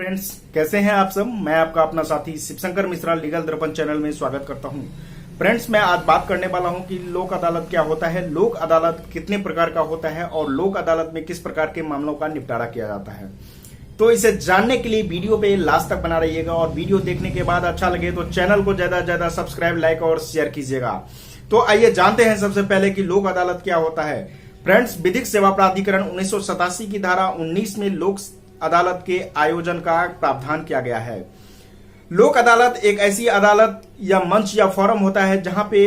Friends, कैसे हैं आप सब। मैं आपका अपना साथी शिवशंकर मिश्रा लीगल दर्पण चैनल में स्वागत करता हूं। फ्रेंड्स, मैं आज बात करने वाला हूं कि लोक अदालत क्या होता है, लोक अदालत कितने प्रकार का होता है और लोक अदालत में किस प्रकार के मामलों का निपटारा किया जाता है। तो इसे जानने के लिए वीडियो पे लास्ट तक बना रहिएगा और वीडियो देखने के बाद अच्छा लगे तो चैनल को ज्यादा से ज्यादा सब्सक्राइब, लाइक और शेयर कीजिएगा। तो आइए जानते हैं सबसे पहले कि लोक अदालत क्या होता है। फ्रेंड्स, विधिक सेवा प्राधिकरण 1987 की धारा 19 में लोक अदालत के आयोजन का प्रावधान किया गया है। लोक अदालत एक ऐसी अदालत या मंच या फोरम होता है जहां पे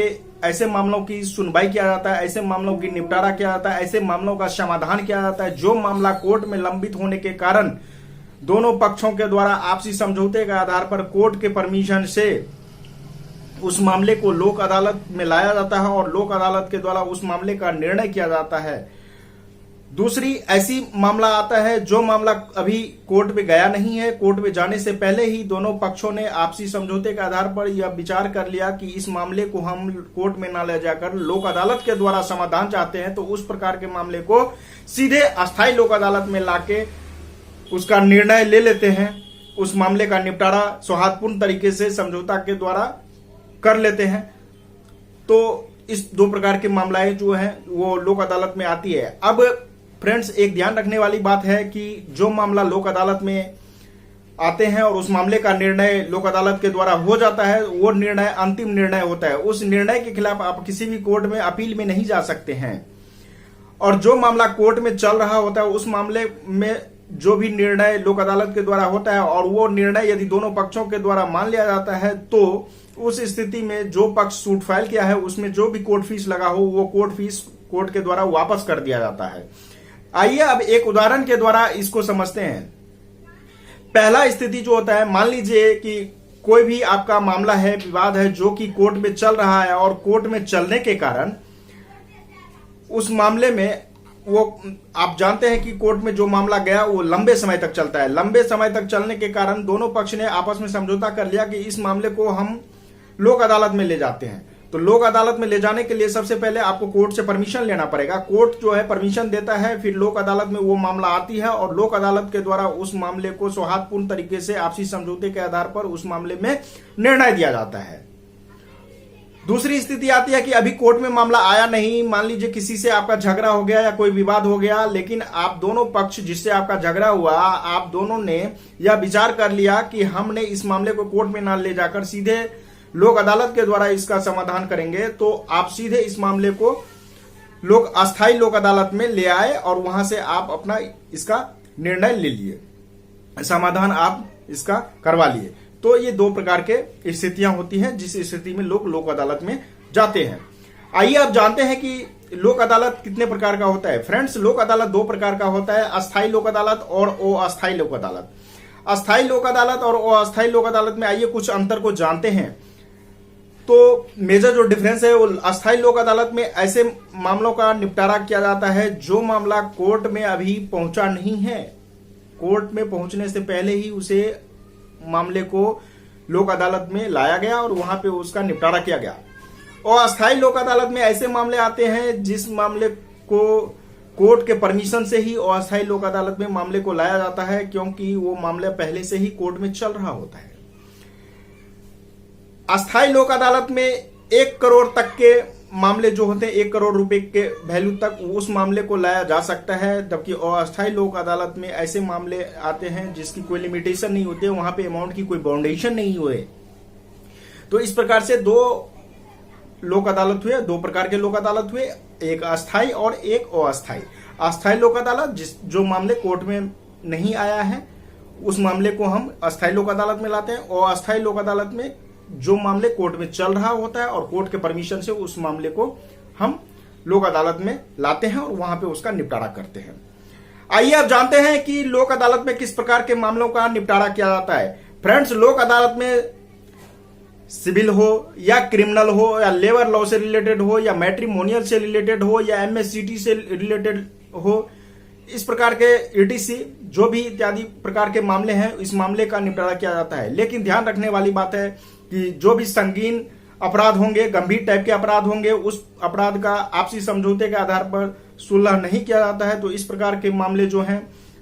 ऐसे मामलों की सुनवाई किया जाता है, ऐसे मामलों की निपटारा किया जाता है, ऐसे मामलों का समाधान किया जाता है जो मामला कोर्ट में लंबित होने के कारण दोनों पक्षों के द्वारा आपसी समझौते के आधार पर कोर्ट के परमिशन से उस मामले को लोक अदालत में लाया जाता है और लोक अदालत के द्वारा उस मामले का निर्णय किया जाता है। दूसरी ऐसी मामला आता है जो मामला अभी कोर्ट में गया नहीं है, कोर्ट में जाने से पहले ही दोनों पक्षों ने आपसी समझौते के आधार पर यह विचार कर लिया कि इस मामले को हम कोर्ट में न ले जाकर लोक अदालत के द्वारा समाधान चाहते हैं, तो उस प्रकार के मामले को सीधे अस्थायी लोक अदालत में लाके उसका निर्णय ले लेते हैं। उस मामले का निपटारा सौहार्दपूर्ण तरीके से समझौता के द्वारा कर लेते हैं। तो इस दो प्रकार के मामलाएं जो है वो लोक अदालत में आती है। अब फ्रेंड्स, एक ध्यान रखने वाली बात है कि जो मामला लोक अदालत में आते हैं और उस मामले का निर्णय लोक अदालत के द्वारा हो जाता है, वो निर्णय अंतिम निर्णय होता है। उस निर्णय के खिलाफ आप किसी भी कोर्ट में अपील में नहीं जा सकते हैं। और जो मामला कोर्ट में चल रहा होता है उस मामले में जो भी निर्णय लोक अदालत के द्वारा होता है और वो निर्णय यदि दोनों पक्षों के द्वारा मान लिया जाता है, तो उस स्थिति में जो पक्ष सूट फाइल किया है उसमें जो भी कोर्ट फीस लगा हो वो कोर्ट फीस कोर्ट के द्वारा वापस कर दिया जाता है। आइए अब एक उदाहरण के द्वारा इसको समझते हैं। पहला स्थिति जो होता है, मान लीजिए कि कोई भी आपका मामला है, विवाद है जो कि कोर्ट में चल रहा है और कोर्ट में चलने के कारण उस मामले में वो आप जानते हैं कि कोर्ट में जो मामला गया वो लंबे समय तक चलता है। लंबे समय तक चलने के कारण दोनों पक्ष ने आपस में समझौता कर लिया कि इस मामले को हम लोक अदालत में ले जाते हैं। तो लोक अदालत में ले जाने के लिए सबसे पहले आपको कोर्ट से परमिशन लेना पड़ेगा। कोर्ट जो है परमिशन देता है, फिर लोक अदालत में वो मामला आती है और लोक अदालत के द्वारा उस मामले को सौहार्दपूर्ण तरीके से आपसी समझौते के आधार पर उस मामले में निर्णय दिया जाता है। दूसरी स्थिति आती है कि अभी कोर्ट में मामला आया नहीं, मान लीजिए किसी से आपका झगड़ा हो गया या कोई विवाद हो गया, लेकिन आप दोनों पक्ष जिससे आपका झगड़ा हुआ, आप दोनों ने यह विचार कर लिया कि हमने इस मामले को कोर्ट में ना ले जाकर सीधे लोक अदालत के द्वारा इसका समाधान करेंगे। तो आप सीधे इस मामले को अस्थायी लोक अदालत में ले आए और वहां से आप अपना इसका निर्णय ले लिए, समाधान आप इसका करवा लिए। तो ये दो प्रकार के स्थितियां होती हैं जिस स्थिति में लोग लोक अदालत में जाते हैं। आइए अब जानते हैं कि लोक अदालत कितने प्रकार का होता है। फ्रेंड्स, लोक अदालत दो प्रकार का होता है, अस्थायी लोक अदालत और अस्थायी लोक अदालत। अस्थायी लोक अदालत और अस्थायी लोक अदालत में आइए कुछ अंतर को जानते हैं। तो मेजर जो डिफरेंस है वो अस्थायी लोक अदालत में ऐसे मामलों का निपटारा किया जाता है जो मामला कोर्ट में अभी पहुंचा नहीं है। कोर्ट में पहुंचने से पहले ही उसे मामले को लोक अदालत में लाया गया और वहां पे उसका निपटारा किया गया। और अस्थायी लोक अदालत में ऐसे मामले आते हैं जिस मामले को कोर्ट के परमिशन से ही अस्थायी लोक अदालत में मामले को लाया जाता है, क्योंकि वो मामला पहले से ही कोर्ट में चल रहा होता है। अस्थायी लोक अदालत में 1 करोड़ तक के मामले जो होते हैं, 1 करोड़ रुपए के वैल्यू तक उस मामले को लाया जा सकता है, जबकि अस्थायी लोक अदालत में ऐसे मामले आते हैं जिसकी कोई लिमिटेशन नहीं होती है, वहां पे अमाउंट की कोई बाउंडेशन नहीं हुए। तो इस प्रकार से दो लोक अदालत हुए, दो प्रकार के लोक अदालत हुए, एक अस्थायी और एक अस्थायी। अस्थायी लोक अदालत जो मामले कोर्ट में नहीं आया है उस मामले को हम अस्थायी लोक अदालत में लाते हैं, और अस्थायी लोक अदालत में जो मामले कोर्ट में चल रहा होता है और कोर्ट के परमिशन से उस मामले को हम लोक अदालत में लाते हैं और वहां पे उसका निपटारा करते हैं। आइए अब जानते हैं कि लोक अदालत में किस प्रकार के मामलों का निपटारा किया जाता है। फ्रेंड्स, लोक अदालत में सिविल हो या क्रिमिनल हो या लेबर लॉ से रिलेटेड हो या मैट्रिमोनियल से रिलेटेड हो या एमएससीटी से रिलेटेड हो, इस प्रकार के ईटीसी जो भी इत्यादि प्रकार के मामले हैं, इस मामले का निपटारा किया जाता है। लेकिन ध्यान रखने वाली बात है कि जो भी संगीन अपराध होंगे, गंभीर टाइप के अपराध होंगे, उस अपराध का आपसी समझौते के आधार पर सुलह नहीं किया जाता है। तो इस प्रकार के मामले जो हैं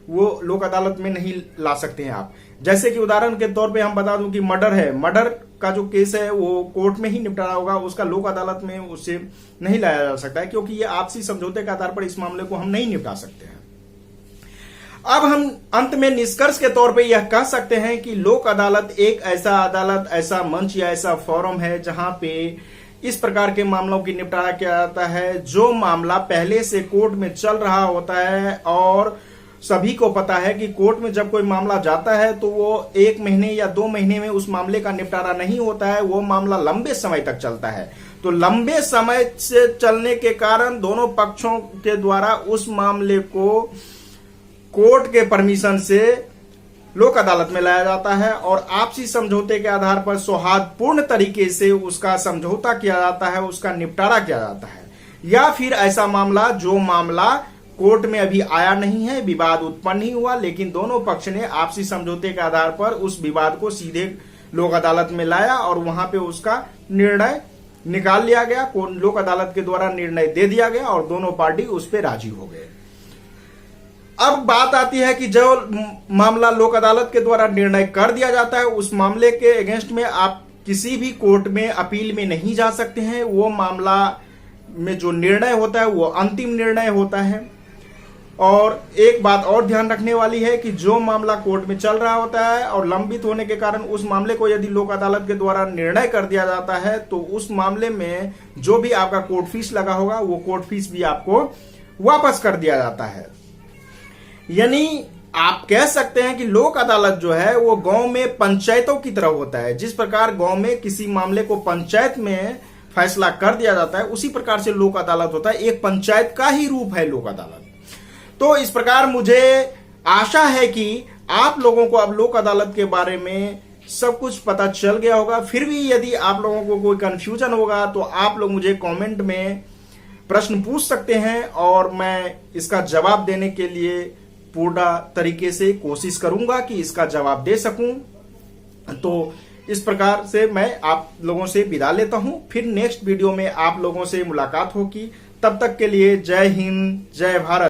वो लोक अदालत में नहीं ला सकते हैं आप। जैसे कि उदाहरण के तौर पे हम बता दूं कि मर्डर है, मर्डर का जो केस है वो कोर्ट में ही निपटारा होगा, उसका लोक अदालत में उससे नहीं लाया जा सकता है, क्योंकि ये आपसी समझौते के आधार पर इस मामले को हम नहीं निपटा सकते हैं। अब हम अंत में निष्कर्ष के तौर पे यह कह सकते हैं कि लोक अदालत एक ऐसा अदालत, ऐसा मंच या ऐसा फोरम है जहां पे इस प्रकार के मामलों की निपटारा किया जाता है जो मामला पहले से कोर्ट में चल रहा होता है। और सभी को पता है कि कोर्ट में जब कोई मामला जाता है तो वो 1 महीने या 2 महीने में उस मामले का निपटारा नहीं होता है, वो मामला लंबे समय तक चलता है। तो लंबे समय से चलने के कारण दोनों पक्षों के द्वारा उस मामले को कोर्ट के परमिशन से लोक अदालत में लाया जाता है और आपसी समझौते के आधार पर सौहार्दपूर्ण तरीके से उसका समझौता किया जाता है, उसका निपटारा किया जाता है। या फिर ऐसा मामला जो मामला कोर्ट में अभी आया नहीं है, विवाद उत्पन्न नहीं हुआ, लेकिन दोनों पक्ष ने आपसी समझौते के आधार पर उस विवाद को सीधे लोक अदालत में लाया और वहां पे उसका निर्णय निकाल लिया गया, लोक अदालत के द्वारा निर्णय दे दिया गया और दोनों पार्टी उस पर राजी हो गए। अब बात आती है कि जो मामला लोक अदालत के द्वारा निर्णय कर दिया जाता है उस मामले के अगेंस्ट में आप किसी भी कोर्ट में अपील में नहीं जा सकते हैं। वो मामला में जो निर्णय होता है वो अंतिम निर्णय होता है। और एक बात और ध्यान रखने वाली है कि जो मामला कोर्ट में चल रहा होता है और लंबित होने के कारण उस मामले को यदि लोक अदालत के द्वारा निर्णय कर दिया जाता है तो उस मामले में जो भी आपका कोर्ट फीस लगा होगा वो कोर्ट फीस भी आपको वापस कर दिया जाता है। यानी आप कह सकते हैं कि लोक अदालत जो है वो गांव में पंचायतों की तरह होता है। जिस प्रकार गांव में किसी मामले को पंचायत में फैसला कर दिया जाता है उसी प्रकार से लोक अदालत होता है, एक पंचायत का ही रूप है लोक अदालत। तो इस प्रकार मुझे आशा है कि आप लोगों को अब लोक अदालत के बारे में सब कुछ पता चल गया होगा। फिर भी यदि आप लोगों को कोई कंफ्यूजन होगा तो आप लोग मुझे कमेंट में प्रश्न पूछ सकते हैं और मैं इसका जवाब देने के लिए पूरा तरीके से कोशिश करूंगा कि इसका जवाब दे सकूं। तो इस प्रकार से मैं आप लोगों से विदा लेता हूं, फिर नेक्स्ट वीडियो में आप लोगों से मुलाकात होगी। तब तक के लिए जय हिंद, जय भारत।